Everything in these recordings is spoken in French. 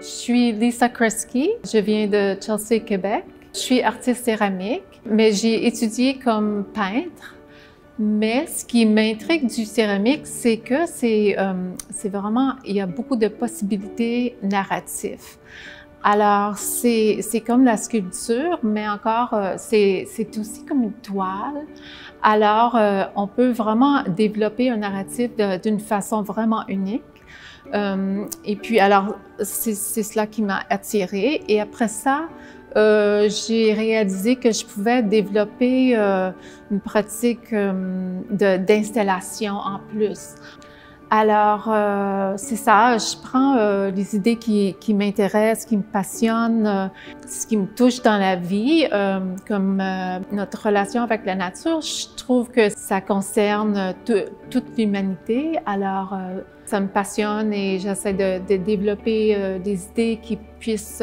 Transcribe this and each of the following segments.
Je suis Lisa Kresge, je viens de Chelsea, Québec. Je suis artiste céramique, mais j'ai étudié comme peintre. Mais ce qui m'intrigue du céramique, c'est que c'est vraiment, il y a beaucoup de possibilités narratives. Alors, c'est comme la sculpture, mais encore, c'est aussi comme une toile. Alors, on peut vraiment développer un narratif d'une façon vraiment unique. Et puis, alors, c'est cela qui m'a attirée. Et après ça, j'ai réalisé que je pouvais développer une pratique d'installation en plus. Alors, c'est ça, je prends les idées qui m'intéressent, qui me passionnent, ce qui me touche dans la vie, comme notre relation avec la nature. Je trouve que ça concerne toute l'humanité. Alors, ça me passionne et j'essaie de développer des idées qui puissent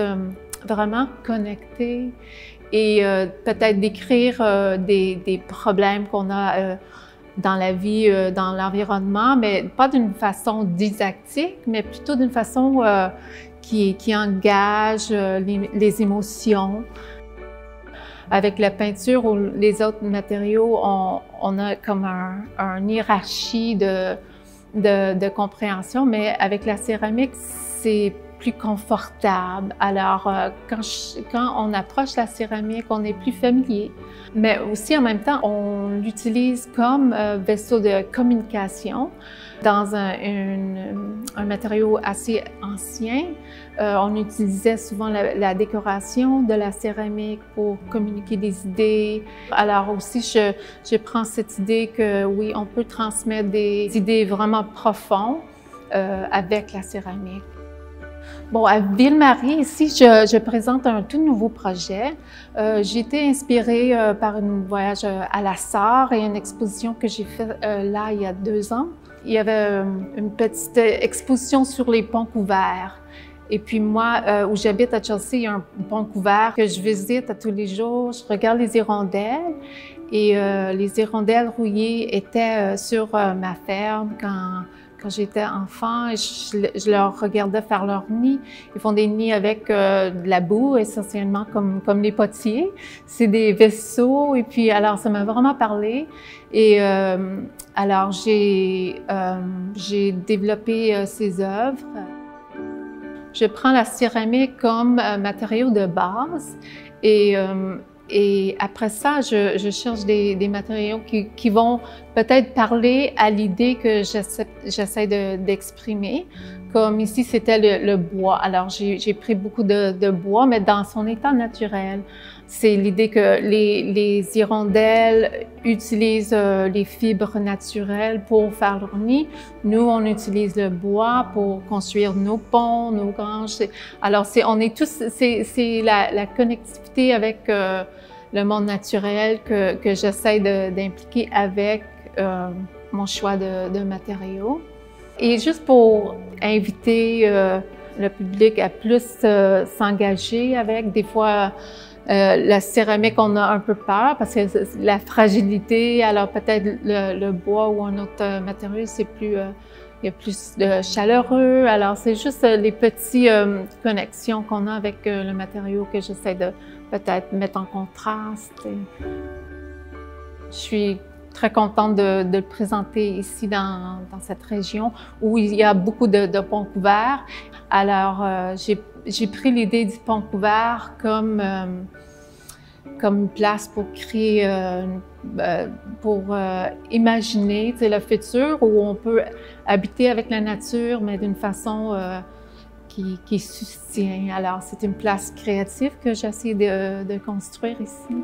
vraiment connecter et peut-être décrire des problèmes qu'on a dans la vie, dans l'environnement, mais pas d'une façon didactique, mais plutôt d'une façon qui engage les émotions. Avec la peinture ou les autres matériaux, on a comme une hiérarchie de compréhension, mais avec la céramique, c'est plus confortable. Alors, quand on approche la céramique, on est plus familier. Mais aussi, en même temps, on l'utilise comme vaisseau de communication dans un matériau assez ancien. On utilisait souvent la décoration de la céramique pour communiquer des idées. Alors aussi, je prends cette idée que oui, on peut transmettre des idées vraiment profondes avec la céramique. Bon, à Ville-Marie, ici, je présente un tout nouveau projet. J'ai été inspirée par un voyage à la Sarre et une exposition que j'ai faite là, il y a 2 ans. Il y avait une petite exposition sur les ponts couverts. Et puis moi, où j'habite à Chelsea, il y a un pont couvert que je visite à tous les jours. Je regarde les hirondelles et les hirondelles rouillées étaient sur ma ferme quand j'étais enfant, et je leur regardais faire leur nid. Ils font des nids avec de la boue, essentiellement comme les potiers. C'est des vaisseaux, et puis alors ça m'a vraiment parlé. Et alors j'ai développé ces œuvres. Je prends la céramique comme matériau de base et après ça, je cherche des matériaux qui vont peut-être parler à l'idée que j'essaie d'exprimer. Comme ici, c'était le bois. Alors, j'ai pris beaucoup de bois, mais dans son état naturel. C'est l'idée que les hirondelles utilisent les fibres naturelles pour faire leur nid. Nous, on utilise le bois pour construire nos ponts, nos granges. Alors, on est tous, c'est la connectivité avec le monde naturel que j'essaie d'impliquer avec mon choix de matériaux. Et juste pour inviter le public à plus s'engager avec, des fois, la céramique, on a un peu peur parce que la fragilité, alors peut-être le bois ou un autre matériau, c'est plus, il y a plus de chaleureux. Alors c'est juste les petites connexions qu'on a avec le matériau que j'essaie de peut-être mettre en contraste. Je suis très contente de le présenter ici dans cette région où il y a beaucoup de ponts couverts. Alors, j'ai pris l'idée du pont couvert comme une place pour créer, pour imaginer le futur où on peut habiter avec la nature, mais d'une façon qui soutient. Alors, c'est une place créative que j'essaie de construire ici.